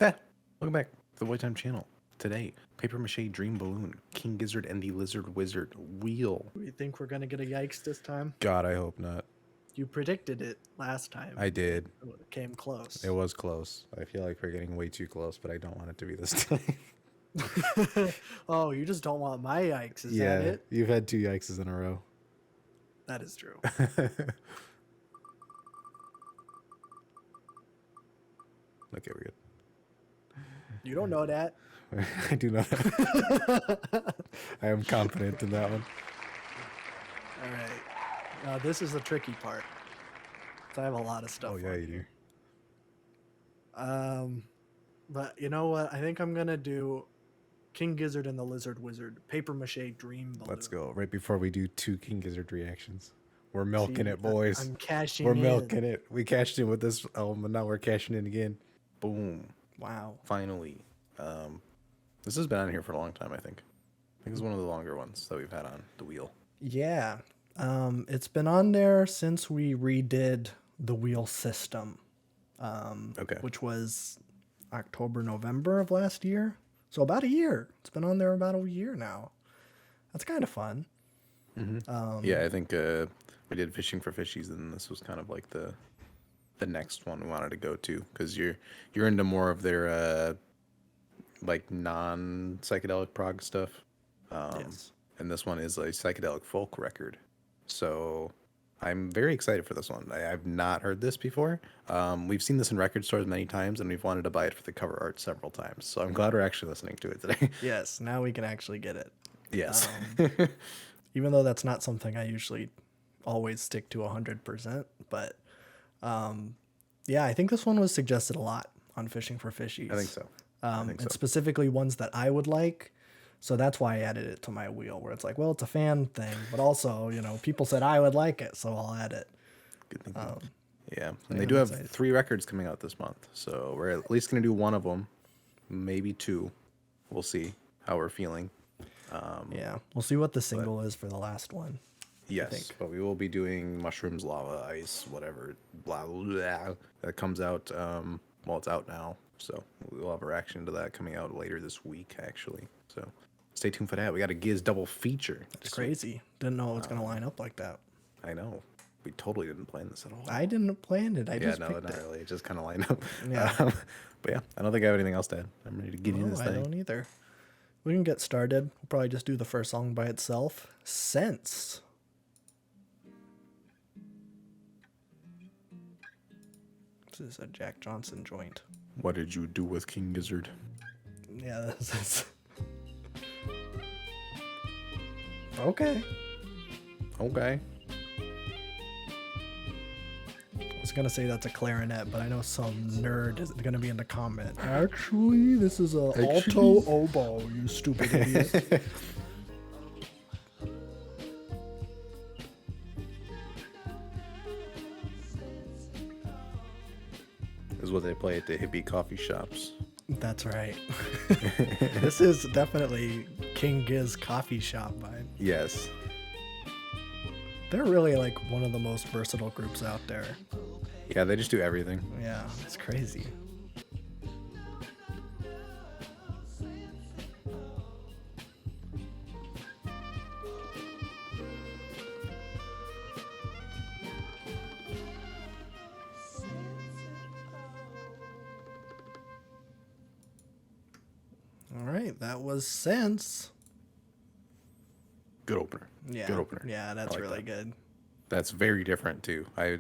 Ah, welcome back to the White Time channel. Today, Paper Mache Dream Balloon, King Gizzard and the Lizard Wizard Wheel. You think we're gonna get a yikes this time? God, I hope not. You predicted it last time. I did. It came close. It was close. I feel like we're getting way too close, but I don't want it to be this time. Oh, you just don't want my yikes, is that it? You've had 2 yikes in a row. That is true. Okay, we're good. You don't know that. I do know that. I am confident in that one. All right. Now this is the tricky part. 'Cause I have a lot of stuff. Oh, yeah, you do. But you know what? I think I'm gonna do King Gizzard and the Lizard Wizard Paper Mache Dream Balloon. Let's go. Right before we do 2 King Gizzard reactions. We're milking it, boys. I'm cashing We're in. milking it. We cashed in with this album, and now we're cashing in again. Boom. Wow. Finally. This has been on here for a long time, I think. I think it's one of the longer ones that we've had on the wheel. Yeah. It's been on there since we redid the wheel system. Okay. Which was October, November of last year. So about a year. It's been on there about a year now. That's kind of fun. Mm-hmm. Yeah, I think we did Fishing for Fishies, and this was kind of like the next one we wanted to go to, because you're into more of their like non-psychedelic prog stuff. Yes. And this one is a psychedelic folk record. So I'm very excited for this one. I've not heard this before. We've seen this in record stores many times, and we've wanted to buy it for the cover art several times. So I'm glad we're actually listening to it today. Yes, now we can actually get it. Yes. Even though that's not something I usually always stick to 100%. But yeah, I think this one was suggested a lot on Fishing for Fishies. I think so. And specifically ones that I would like. So that's why I added it to my wheel, where it's like, well, it's a fan thing, but also, you know, people said I would like it, so I'll add it. Good thinking. Yeah, and yeah, they do I'm have excited. 3 records coming out this month, so we're at least going to do one of them, maybe 2. We'll see how we're feeling. Yeah, we'll see what the single is for the last one. Yes, but we will be doing Mushrooms, Lava, Ice, whatever, blah, blah, blah. That comes out, well, it's out now, so we'll have a reaction to that coming out later this week, actually. So stay tuned for that. We got a Giz double feature. It's crazy. Didn't know it was going to line up like that. I know. We totally didn't plan this at all. I didn't plan it. I Yeah, just no, picked not it. really. It just kind of lined up. Yeah. But yeah, I don't think I have anything else to add. I'm ready to get into No, this I thing. don't either. We can get started. We'll probably just do the first song by itself. Sense. This is a Jack Johnson joint. What did you do with King Gizzard? Yeah, this is... Okay. Okay. I was going to say that's a clarinet, but I know some nerd is going to be in the comment. Actually, this is a alto oboe, you stupid idiot. This is what they play at the hippie coffee shops. That's right. This is definitely King Giz coffee shop vibe. Yes. They're really like one of the most versatile groups out there. Yeah, they just do everything. Yeah, it's crazy. All right, that was Sense. Good opener. Yeah, Good opener. yeah, that's I like really that. good. That's very different too. I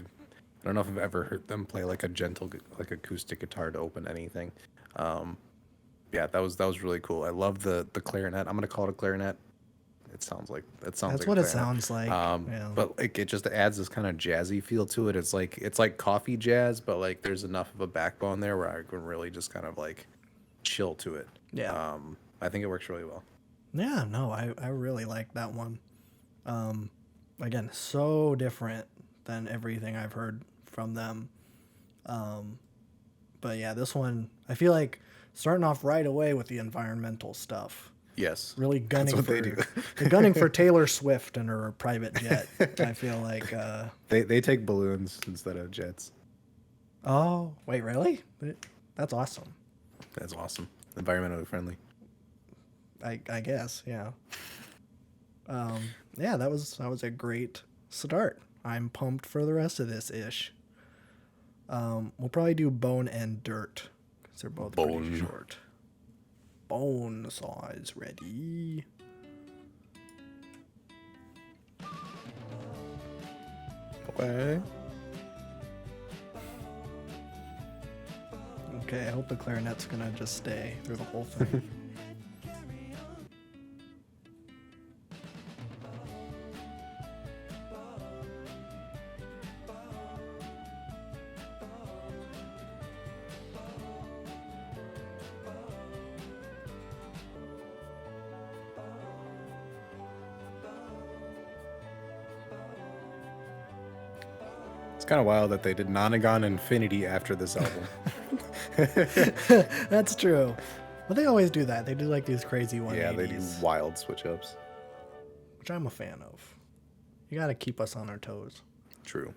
don't know if I've ever heard them play like a gentle, like acoustic guitar to open anything. Yeah, that was really cool. I love the clarinet. I'm gonna call it a clarinet. It sounds like That's like what a it clarinet. sounds like. Yeah. But like it just adds this kind of jazzy feel to it. It's like coffee jazz, but like there's enough of a backbone there where I can really just kind of like chill to it. Yeah. I think it works really well. Yeah, no, I really like that one. Again, so different than everything I've heard from them. But yeah, this one, I feel like starting off right away with the environmental stuff. Yes. Really gunning what for they do. they're gunning for Taylor Swift and her private jet. I feel like They take balloons instead of jets. oh, wait, really? That's awesome. That's awesome. Environmentally friendly. I guess, yeah. Yeah, that was a great start. I'm pumped for the rest of this ish. We'll probably do bone and dirt because they're both pretty short. Bone saw is ready. Okay. Okay, I hope the clarinet's gonna just stay through the whole thing. It's kind of wild that they did Nonagon Infinity after this album. That's true. But they always do that. They do like these crazy 180s. Yeah, they do wild switch ups. Which I'm a fan of. You gotta keep us on our toes. True.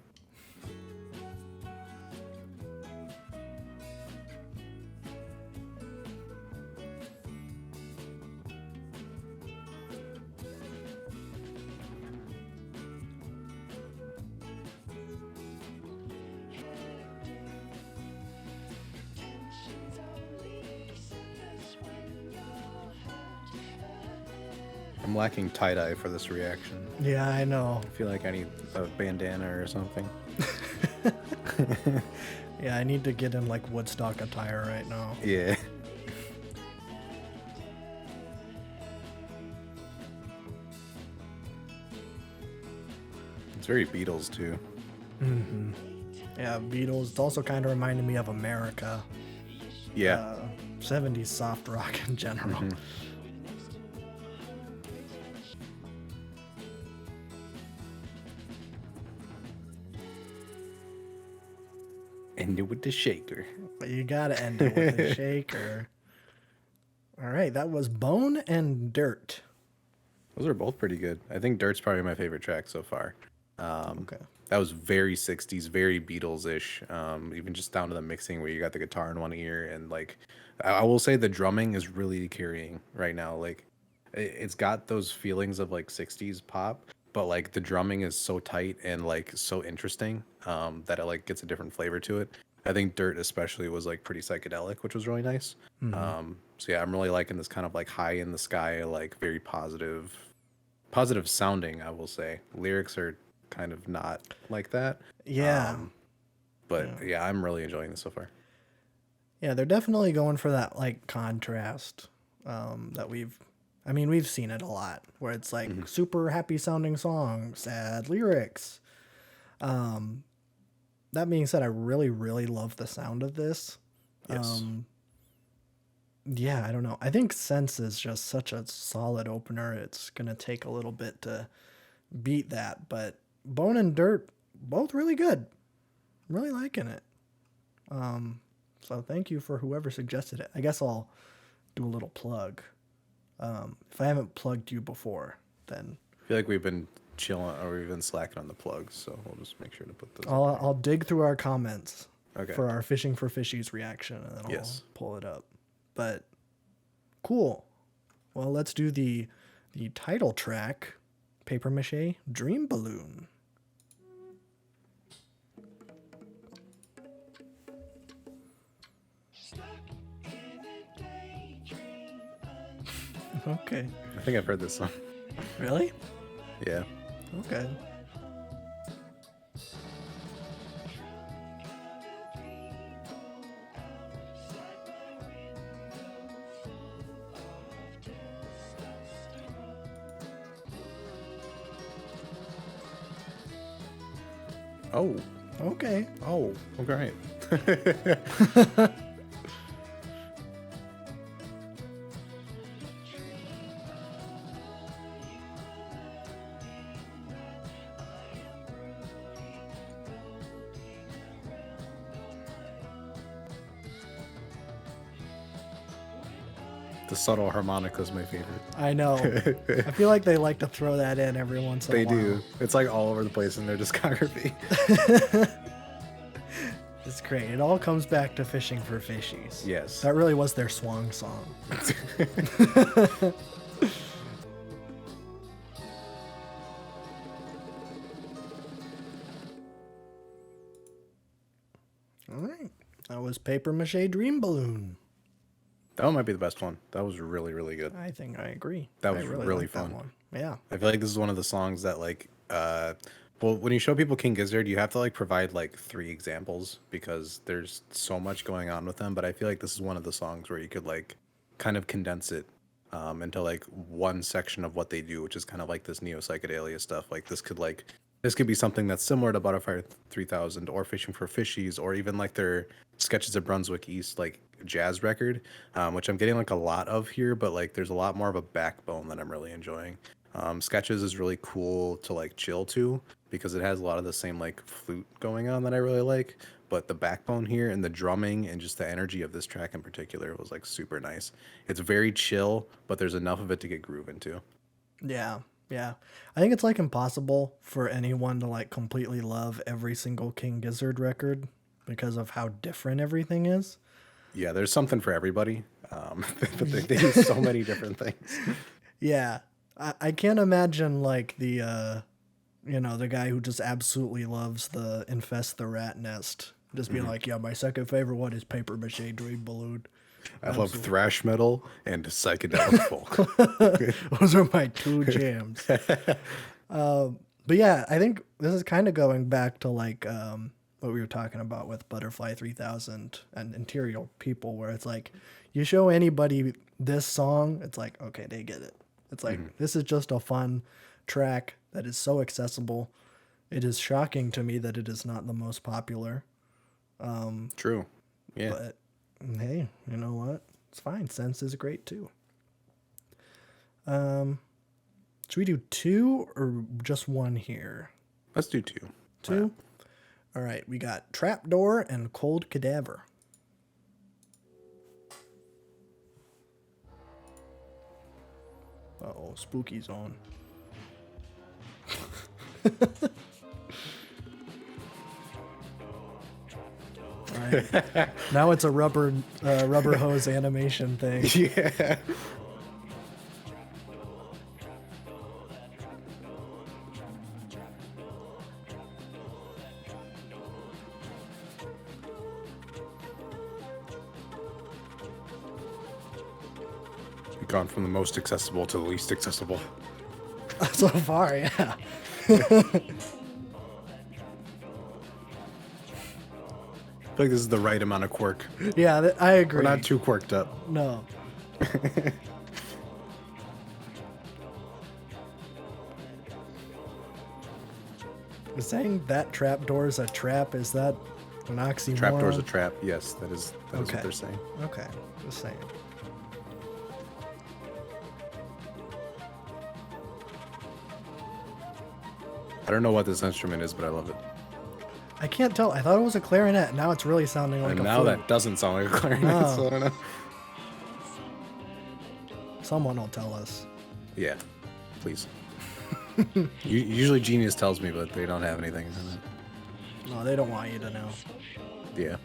I'm lacking tie-dye for this reaction. Yeah, I know. I feel like I need a bandana or something. Yeah, I need to get in like Woodstock attire right now. Yeah. It's very Beatles too. Mm-hmm. Yeah, Beatles. It's also kind of reminded me of America. Yeah. 70s soft rock in general. Mm-hmm. End it with the shaker. But you gotta end it with a shaker. All right, that was Bone and Dirt. Those are both pretty good. I think Dirt's probably my favorite track so far. Okay. That was very 60s, very Beatles-ish. Even just down to the mixing where you got the guitar in one ear. And like, I will say the drumming is really carrying right now. Like, it's got those feelings of like 60s pop, but like the drumming is so tight and like so interesting that it like gets a different flavor to it. I think Dirt especially was like pretty psychedelic, which was really nice. So yeah, I'm really liking this kind of like high in the sky, like very positive sounding, I will say. Lyrics are kind of not like that. Yeah. But yeah, I'm really enjoying this so far. Yeah, they're definitely going for that like contrast that we've seen it a lot where it's like super happy sounding song, sad lyrics. That being said, I really, really love the sound of this. Yes. Yeah, I don't know. I think Sense is just such a solid opener. It's going to take a little bit to beat that, but Bone and Dirt, both really good. Really liking it. So thank you for whoever suggested it. I guess I'll do a little plug. If I haven't plugged you before, then I feel like we've been chilling or we've been slacking on the plugs, so we'll just make sure to put those. I'll dig through our comments Okay. for our Fishing for Fishies reaction, and then Yes. I'll pull it up. But cool. Well, let's do the title track, Paper Mache Dream Balloon. Okay. I think I've heard this song. Really? Yeah. Okay. Oh. Okay. Oh. Okay. The subtle harmonica is my favorite. I know. I feel like they like to throw that in every once in a They while. do. It's like all over the place in their discography. Just great. It all comes back to fishing for fishies. Yes. That really was their swan song. All right. That was Paper Mache Dream Balloon. That one might be the best one. That was really, really good. I think I agree. That was I really like that fun. one. Yeah. I feel like this is one of the songs that like well, when you show people King Gizzard, you have to like provide like 3 examples because there's so much going on with them, but I feel like this is one of the songs where you could like kind of condense it into like one section of what they do, which is kind of like this neo psychedelia stuff. Like this could be something that's similar to Butterfly 3000 or Fishing for Fishies or even like their Sketches of Brunswick East like jazz record, which I'm getting like a lot of here, but like there's a lot more of a backbone that I'm really enjoying. Sketches is really cool to like chill to because it has a lot of the same like flute going on that I really like, but the backbone here and the drumming and just the energy of this track in particular was like super nice. It's very chill, but there's enough of it to get groove into. Yeah. Yeah. I think it's like impossible for anyone to like completely love every single King Gizzard record because of how different everything is. Yeah, there's something for everybody, but they do so many different things. Yeah. I can't imagine like the the guy who just absolutely loves the Infest the Rat Nest just being like, yeah, my second favorite one is Paper Mache Dream Balloon. I love thrash metal and psychedelic folk. Those are my 2 jams. But yeah, I think this is kind of going back to like what we were talking about with Butterfly 3000 and Interior People, where it's like you show anybody this song, it's like, okay, they get it. It's like, this is just a fun track that is so accessible. It is shocking to me that it is not the most popular. True. Yeah. But hey, you know what? It's fine. Sense is great too. Should we do 2 or just 1 here? Let's do 2. 2? All right. We got Trapdoor and Cold Cadaver. Uh-oh, spooky zone. All right. Now it's a rubber hose animation thing. Yeah. We've gone from the most accessible to the least accessible. So far, yeah. I feel like this is the right amount of quirk. Yeah, I agree. We're not too quirked up. No. Saying that trapdoor is a trap, is that an oxymoron? Trapdoor's a trap. Yes, that is what they're saying. Okay, just saying. I don't know what this instrument is, but I love it. I can't tell. I thought it was a clarinet. Now it's really sounding like And a now flute. that doesn't sound like a clarinet, No. so I don't know. Someone will tell us. Yeah, please. Usually Genius tells me, but they don't have anything. No, they don't want you to know. Yeah.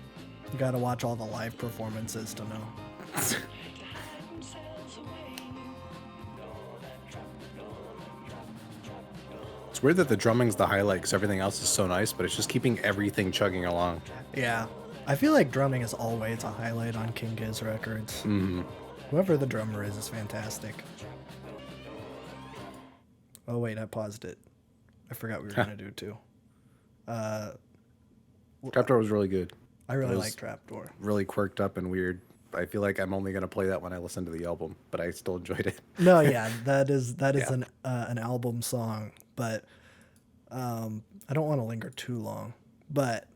You gotta watch all the live performances to know. It's weird that the drumming's the highlight because everything else is so nice, but it's just keeping everything chugging along. Yeah. I feel like drumming is always a highlight on King Giz records. Mm-hmm. Whoever the drummer is fantastic. Oh, wait, I paused it. I forgot we were going to do 2. Trapdoor was really good. I really was like Trapdoor. Really quirked up and weird. I feel like I'm only going to play that when I listen to the album, but I still enjoyed it. No, yeah, that is Yeah. an album song, but I don't want to linger too long. But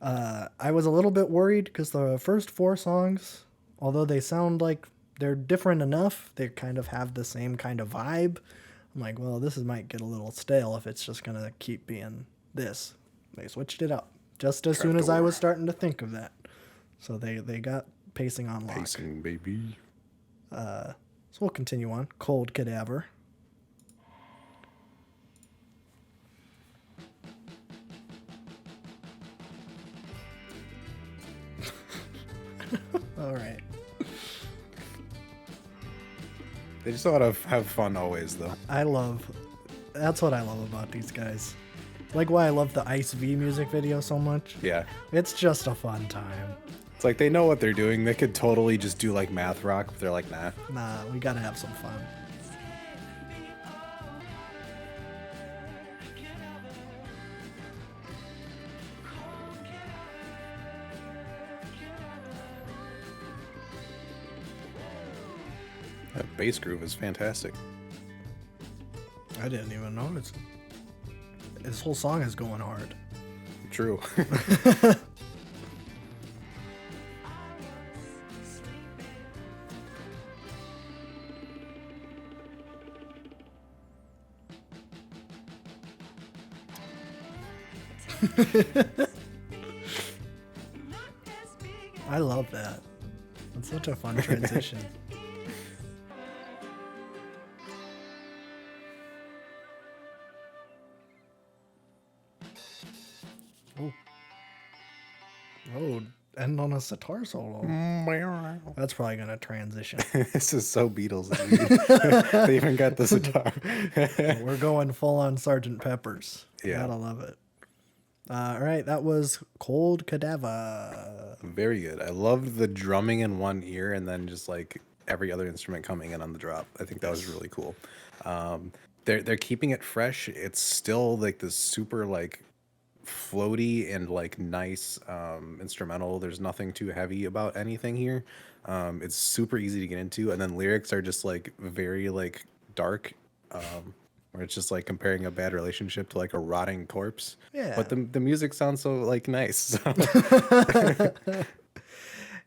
I was a little bit worried because the first 4 songs, although they sound like they're different enough, they kind of have the same kind of vibe. I'm like, well, this might get a little stale if it's just gonna keep being this. They switched it up just as soon as I Trapdoor. was starting to think of that. So they got pacing on lock. Pacing, baby. So we'll continue on. Cold Cadaver. All right. They just know how to have fun always, though. That's what I love about these guys. Like why I love the Ice V music video so much. Yeah. It's just a fun time. It's like they know what they're doing. They could totally just do like math rock, but they're like, nah. Nah, we gotta have some fun. That bass groove is fantastic. I didn't even notice. This whole song is going hard. True. I love that. It's such a fun transition. Oh, end on a sitar solo. That's probably gonna transition. This is so Beatles. They even got the sitar. We're going full on Sergeant Pepper's. Yeah. Gotta love it. All right, that was Cold Cadaver. Very good. I loved the drumming in one ear and then just like every other instrument coming in on the drop. I think that was really cool. They're keeping it fresh. It's still like this super like floaty and like nice instrumental. There's nothing too heavy about anything here. It's super easy to get into, and then lyrics are just like very like dark, where it's just like comparing a bad relationship to like a rotting corpse. Yeah. But the music sounds so like nice.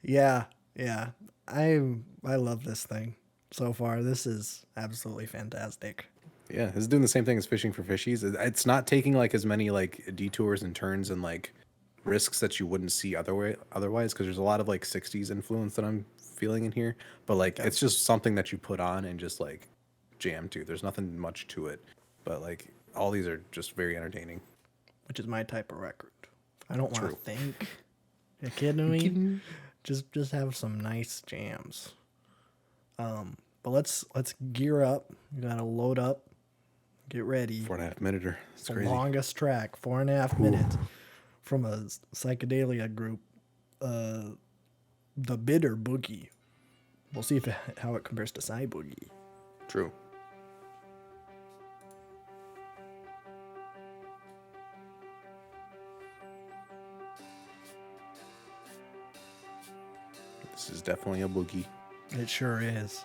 Yeah, yeah. I love this thing so far. This is absolutely fantastic. Yeah, it's doing the same thing as Fishing for Fishies. It's not taking like as many like detours and turns and like risks that you wouldn't see otherwise, because there's a lot of like 60s influence that I'm feeling in here. But like it's just something that you put on and just like jam to. There's nothing much to it. But like all these are just very entertaining. Which is my type of record. I don't want to True. think. You kidding me? Just have some nice jams. But let's gear up. You gotta load up. Get ready. 4.5 minute. It's The crazy. longest track, 4.5 minutes, from a psychedelia group, the Bitter Boogie. We'll see how it compares to Psy Boogie. True. This is definitely a boogie. It sure is.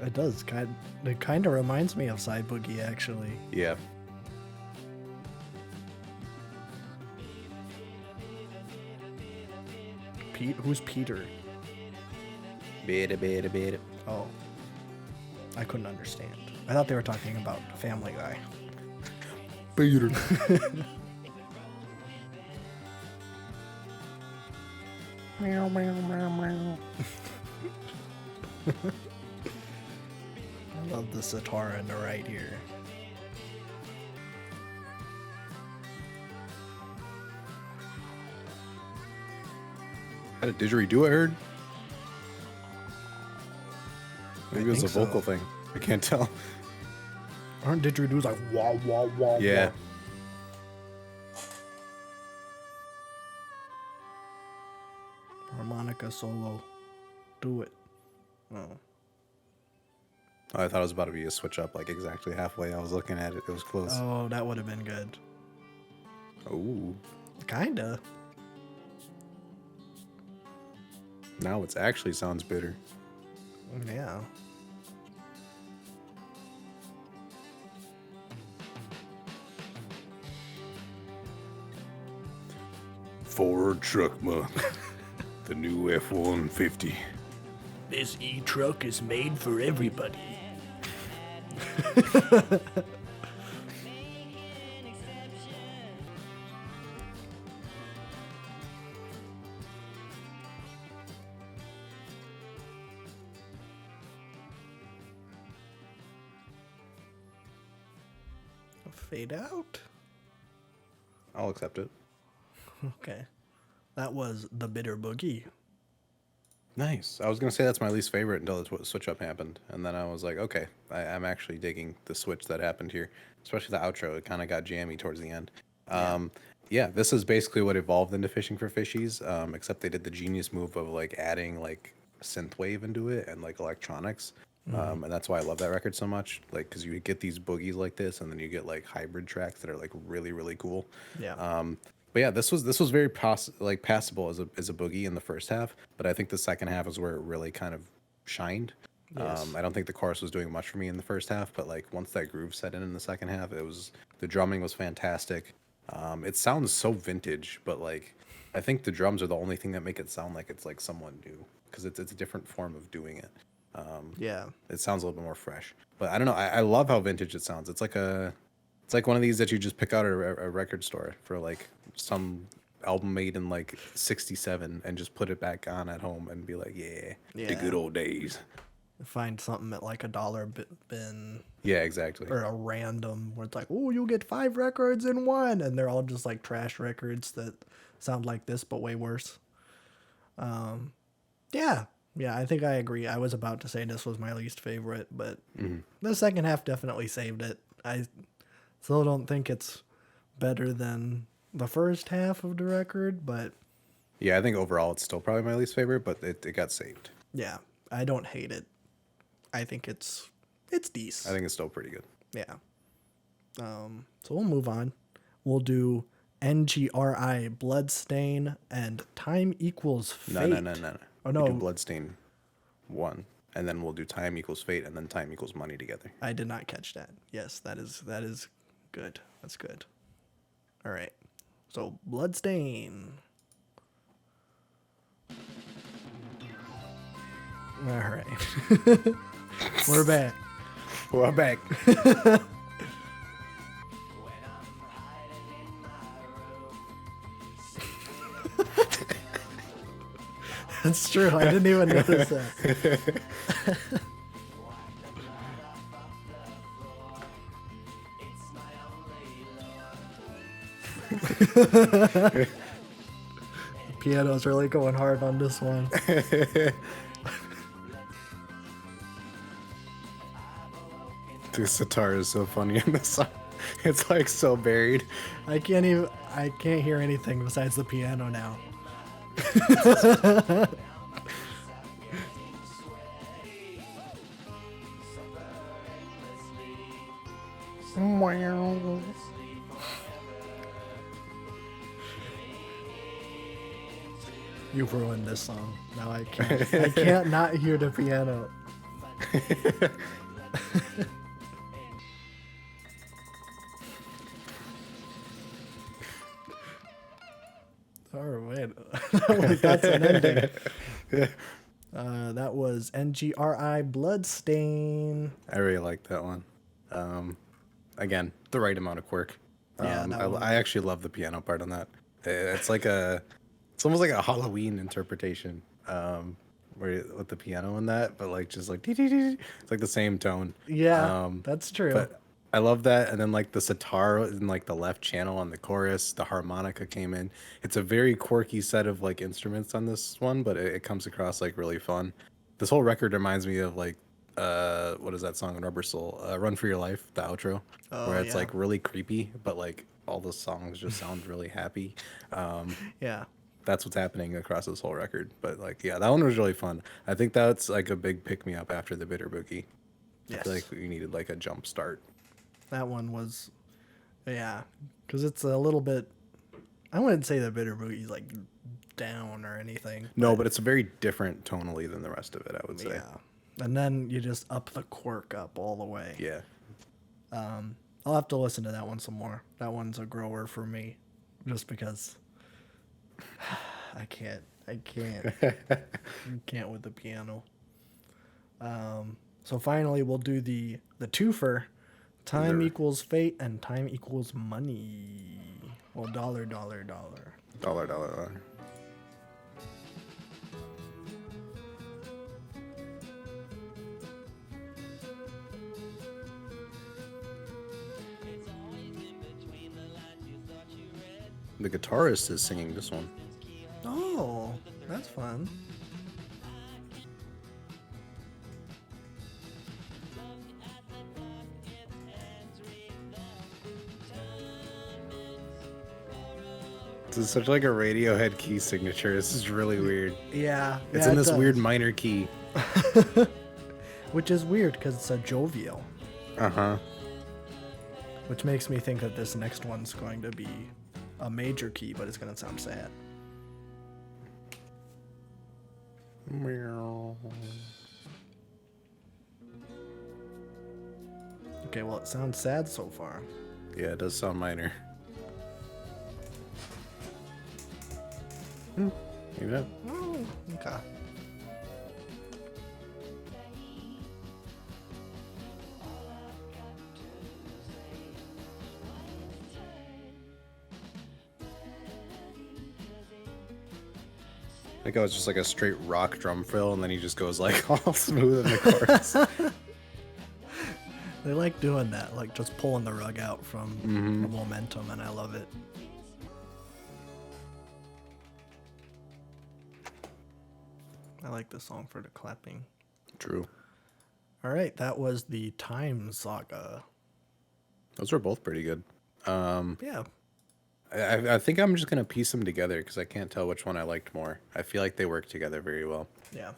It does. It kind of reminds me of Psy Boogie, actually. Yeah. Who's Peter? Beta. Oh. I couldn't understand. I thought they were talking about Family Guy. Peter. Meow, meow, meow, meow. I love the sitar in the right here. Had a didgeridoo, I heard? Maybe it was a think vocal so. thing. I can't tell. Aren't didgeridoos like wah wah wah? Yeah. Wah? Harmonica solo. Do it. Oh. I thought it was about to be a switch up like exactly halfway. I was looking at it. It was close. Oh, that would have been good. Oh. Kinda. Now it actually sounds bitter. Yeah. Ford truck month. The new F-150. This e-truck is made for everybody. Fade out. I'll accept it. Okay. That was the Bitter Boogie. Nice. I was gonna say that's my least favorite until the switch up happened, and then I was like, okay, I'm actually digging the switch that happened here, especially the outro. It kind of got jammy towards the end. Yeah. Yeah, this is basically what evolved into Fishing for Fishies, except they did the genius move of like adding like synthwave into it and like electronics. And that's why I love that record so much. Like, because you get these boogies like this, and then you get like hybrid tracks that are like really, really cool. Yeah. But yeah, this was very passable as a boogie in the first half, but I think the second half is where it really kind of shined. Yes. I don't think the chorus was doing much for me in the first half, but like once that groove set in the second half, the drumming was fantastic. It sounds so vintage, but like I think the drums are the only thing that make it sound like it's like someone new because it's a different form of doing it. Yeah. It sounds a little bit more fresh, but I don't know. I love how vintage it sounds. It's like one of these that you just pick out at a record store for like some album made in like '67 and just put it back on at home and be like, yeah, the Yeah. good old days. Find something at like a dollar bin Yeah, exactly. or a random where it's like, oh, you'll get 5 records in one, and they're all just like trash records that sound like this but way worse. Yeah, yeah, I think I agree. I was about to say this was my least favorite, but the second half definitely saved it. I still don't think it's better than the first half of the record, but Yeah, I think overall it's still probably my least favorite, but it got saved. yeah, I don't hate it. I think it's I decent. think it's still pretty good. Yeah. So we'll move on. We'll do NGRI Bloodstain and Time Equals Fate. No. Oh We no, do Bloodstain 1, and then we'll do Time Equals Fate, and then Time Equals Money together. I did not catch that. Yes, that is good. That's good. All right. So Bloodstain. All right. We're back. We're back. That's true. I didn't even notice that. The piano's really going hard on this one. The sitar is so funny in this song. It's like so buried. I can't hear anything besides the piano now. You've ruined this song. Now I can't not hear the piano. Oh wait, that's an ending. That was NGRI Bloodstain. I really like that one. Again, the right amount of quirk. Yeah, that one. I actually love the piano part on that. It's almost like a Halloween interpretation. With the piano in that, but like just like it's like the same tone. Yeah, that's true. But I love that, and then like the sitar in like the left channel on the chorus, the harmonica came in. It's a very quirky set of like instruments on this one, but it comes across like really fun. This whole record reminds me of like what is that song on Rubber Soul? Run for Your Life, the outro, where it's yeah. like really creepy, but like all the songs just sound really happy. Yeah. That's what's happening across this whole record. But like, yeah, that one was really fun. I think that's like a big pick me up after the Bitter Boogie. I Yes. feel like we needed like a jump start. That one was, yeah, because it's a little bit. I wouldn't say the Bitter Boogie's like down or anything. No, but it's very different tonally than the rest of it, I would say. Yeah, and then you just up the quirk up all the way. Yeah. I'll have to listen to that one some more. That one's a grower for me, just because I can't with the piano. So finally, we'll do the twofer. Time Sure. equals fate and time equals money. Well, dollar. Dollar. The guitarist is singing this one. Oh, That's fun. This is such like a Radiohead key signature. This is really weird. Yeah. It's yeah, in it this does. weird minor key. Which is weird because it's a jovial. Uh-huh. Which makes me think that this next one's going to be a major key, but it's going to sound sad. Okay, well, it sounds sad so far. Yeah, it does sound minor. Maybe not. Oh, okay. I think I was just like a straight rock drum fill, and then he just goes like all smooth in the chorus. They like doing that, like just pulling the rug out from the momentum, and I love it. I like the song for the clapping. True. All right, that was the Time Saga. Those were both pretty good. Yeah. I think I'm just gonna piece them together because I can't tell which one I liked more. I feel like they work together very well. Yeah.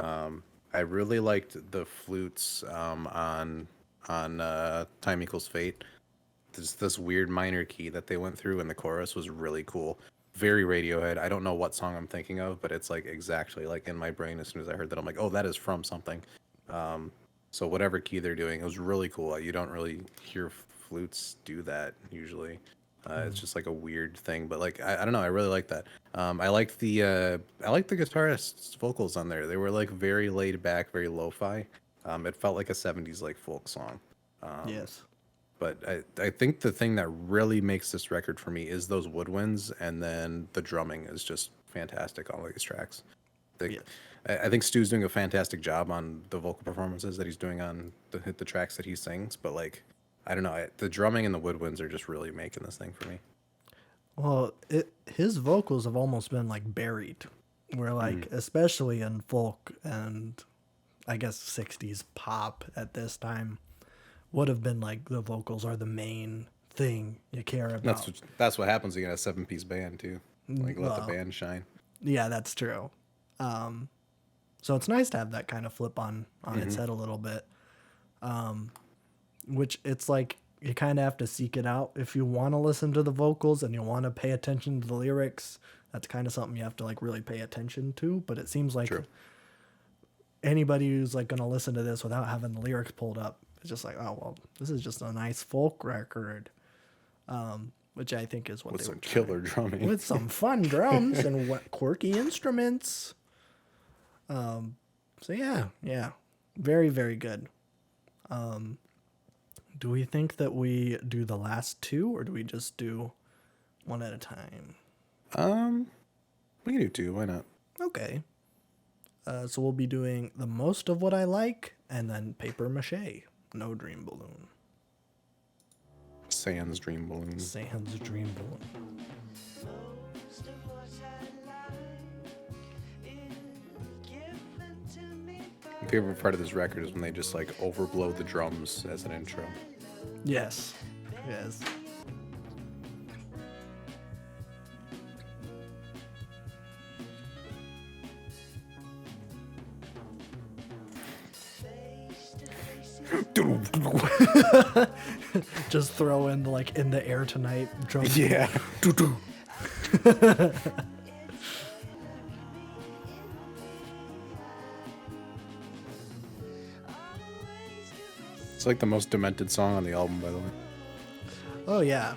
I really liked the flutes on Time Equals Fate. This weird minor key that they went through in the chorus was really cool. Very Radiohead. I don't know what song I'm thinking of, but it's like exactly like in my brain as soon as I heard that. I'm like, oh, that is from something. So whatever key they're doing, it was really cool. You don't really hear flutes do that usually. It's just like a weird thing, but like I don't know. I really like that. I liked the guitarist's vocals on there. They were like very laid back, very lo-fi. It felt like a '70s like folk song. Yes. But I think the thing that really makes this record for me is those woodwinds, and then the drumming is just fantastic on all these tracks. Yeah. I think Stu's doing a fantastic job on the vocal performances that he's doing on the tracks that he sings, but like I don't know, the drumming and the woodwinds are just really making this thing for me. Well, his vocals have almost been like buried. Where like, especially in folk and I guess 60s pop at this time, would have been like the vocals are the main thing you care about. That's what happens when you get a 7-piece band too. Like let Well, the band shine. Yeah, that's true. So it's nice to have that kind of flip on its head a little bit. Which it's like you kind of have to seek it out if you want to listen to the vocals and you want to pay attention to the lyrics. That's kind of something you have to like really pay attention to. But it seems like anybody who's like going to listen to this without having the lyrics pulled up is just like, oh well, this is just a nice folk record. Which I think is what With they some were killer drumming. with some fun drums and quirky instruments. So yeah, very, very good. Do we think that we do the last two, or do we just do one at a time? We can do two. Why not? Okay. So we'll be doing the most of what I like, and then Paper Mache, No Dream Balloon. Sans Dream Balloon. Sans Dream Balloon. My favorite part of this record is when they just like overblow the drums as an intro. Yes. Yes. Just throw in like In the Air Tonight drum. Yeah. It's like the most demented song on the album, by the way. Oh yeah.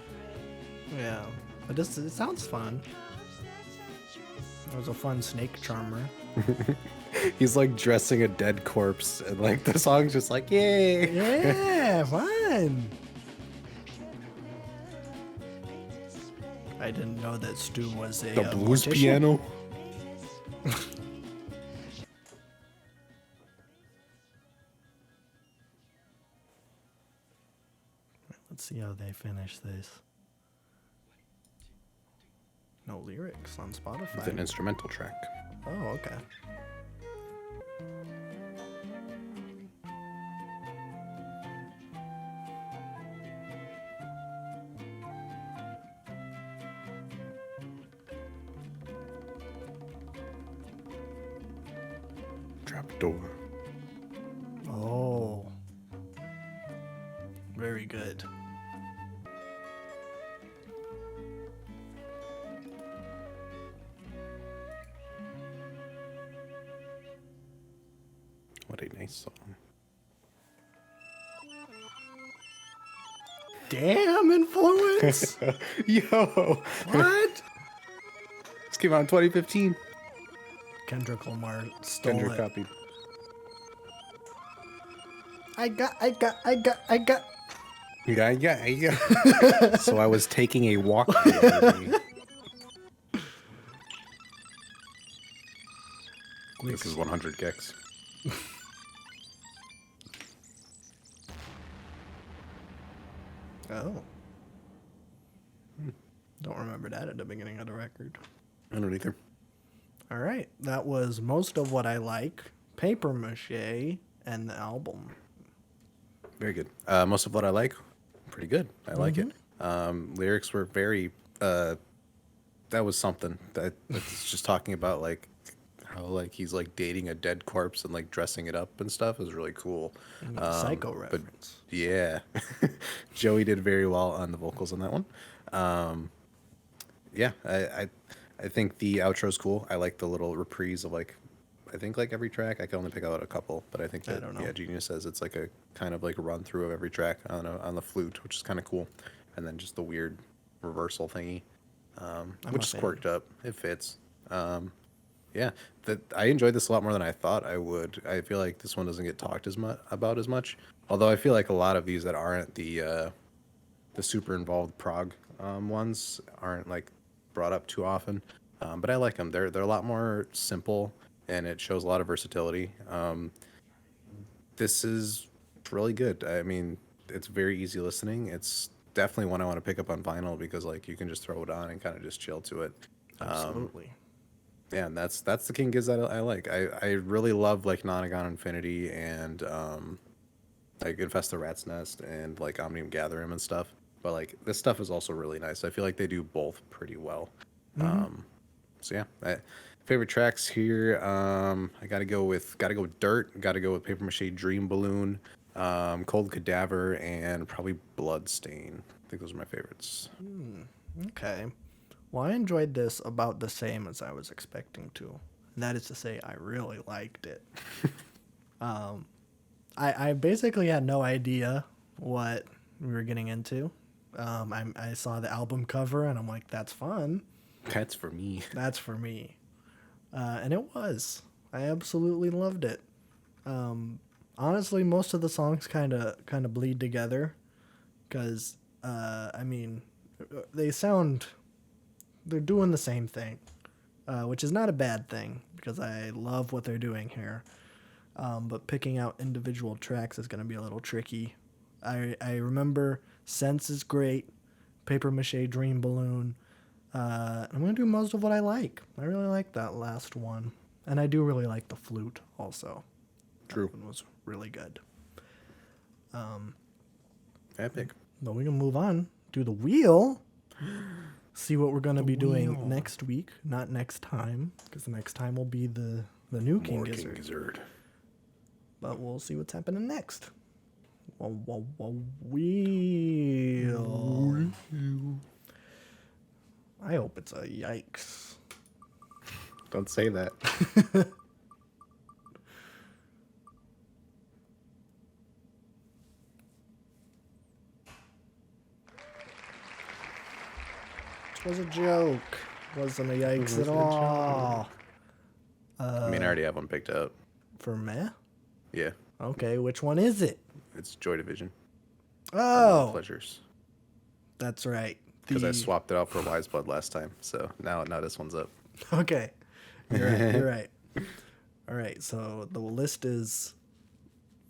Yeah. But it sounds fun. It was a fun snake charmer. He's like dressing a dead corpse, and like the song's just like, yay! Yeah, fun. I didn't know that Stu was a The blues mortician. piano. Let's see how they finish this. No lyrics on Spotify. With an instrumental track. Oh, okay. Trapdoor. Oh. Very good. What a nice song. Damn influence. Yo! What? This came out in 2015. Kendrick Lamar stole Kendrick it. copied. I got. Yeah. So I was taking a walk the other day. This is 100 gex. Oh. Don't remember that at the beginning of the record. I don't either. All right. That was Most of What I Like, Paper Mache, and the album. Very good. Most of what I like, pretty good. I like it. Lyrics were very. That was something. That's just talking about like how like he's like dating a dead corpse and like dressing it up and stuff is really cool. Psycho But reference. yeah, Joey did very well on the vocals on that one. Yeah, I think the outro's cool. I like the little reprise of like, I think like every track. I can only pick out a couple, but I think that don't know. yeah, Genius says it's like a kind of like a run through of every track on the flute, which is kind of cool, and then just the weird reversal thingy, which a is fan. quirked up. It fits. Yeah, that I enjoyed this a lot more than I thought I would. I feel like this one doesn't get talked as much about as much. Although I feel like a lot of these that aren't the super involved prog ones aren't like brought up too often. But I like them. They're a lot more simple and it shows a lot of versatility. This is really good. I mean, it's very easy listening. It's definitely one I want to pick up on vinyl because like you can just throw it on and kind of just chill to it. Absolutely. Yeah, and that's the King Giz that I like. I really love like Nonagon Infinity and like Infest the Rat's Nest and like Omnium Gatherum and stuff. But like this stuff is also really nice. I feel like they do both pretty well. So yeah, favorite tracks here. I gotta go with Dirt. Gotta go with Paper Mache Dream Balloon, Cold Cadaver, and probably Bloodstain. I think those are my favorites. Okay. Well, I enjoyed this about the same as I was expecting to. And that is to say, I really liked it. I basically had no idea what we were getting into. I saw the album cover and I'm like, that's fun. That's for me. That's for me. And it was. I absolutely loved it. Honestly, most of the songs kind of bleed together because, I mean, they're doing the same thing, which is not a bad thing because I love what they're doing here. But picking out individual tracks is going to be a little tricky. I remember Sense is great, Paper Mache Dream Balloon. I'm going to do Most of What I Like. I really like that last one. And I do really like the flute also. True. That one was really good. Epic. But we can move on to the wheel. See what we're going to be doing wheel. next week. Not next time, because the next time will be the new King More Gizzard. King Gizzard. But we'll see what's happening next. Wheel. I hope it's a yikes. Don't say that. It was a joke. Wasn't a yikes at all. I mean, I already have one picked out. For meh? Yeah, Okay, which one is it? it's Joy Division. Oh, Pleasures. that's right. Because I swapped it out for Wise Blood last time, so now this one's up. Okay. You're right. You're right. All right. So the list is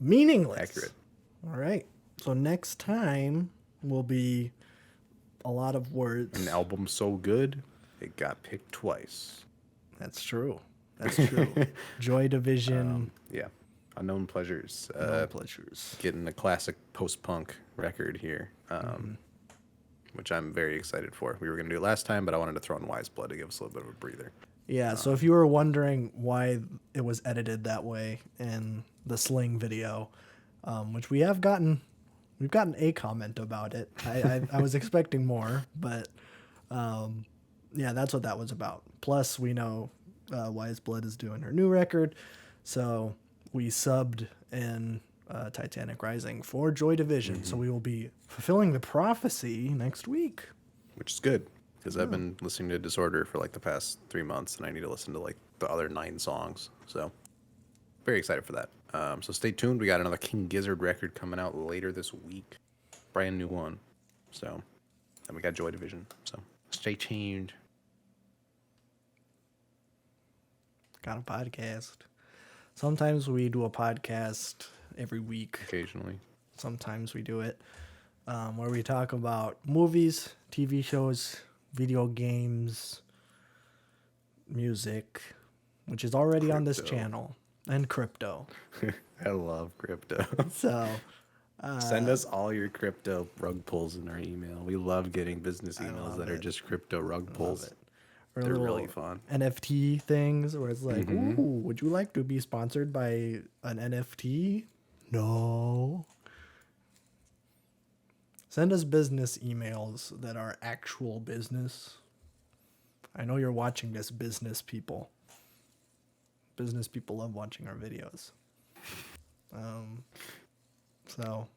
meaningless. Accurate. All right. So next time will be a lot of words. An album so good, it got picked twice. That's true. That's true. Joy Division, Yeah. Unknown Pleasures. no pleasures. Getting a classic post-punk record here, which I'm very excited for. We were going to do it last time, but I wanted to throw in Wise Blood to give us a little bit of a breather. Yeah, so if you were wondering why it was edited that way in the Sling video, which we've gotten a comment about it. I was expecting more, but yeah, that's what that was about. Plus, we know Wise Blood is doing her new record, so we subbed in Titanic Rising for Joy Division. So we will be fulfilling the prophecy next week. Which is good, because I've been listening to Disorder for like the past 3 months, and I need to listen to like the other 9 songs. So very excited for that. So stay tuned. We got another King Gizzard record coming out later this week. Brand new one. So, and we got Joy Division. So stay tuned. Got a podcast. Sometimes we do a podcast every week. Occasionally. Sometimes we do it where we talk about movies, TV shows, video games, music, which is already on this channel, and crypto. I love crypto. So send us all your crypto rug pulls in our email. We love getting business emails that are just crypto rug pulls. or They're little really fun. NFT things where it's like, ooh, would you like to be sponsored by an NFT? No. Send us business emails that are actual business. I know you're watching this, business people. Business people love watching our videos. So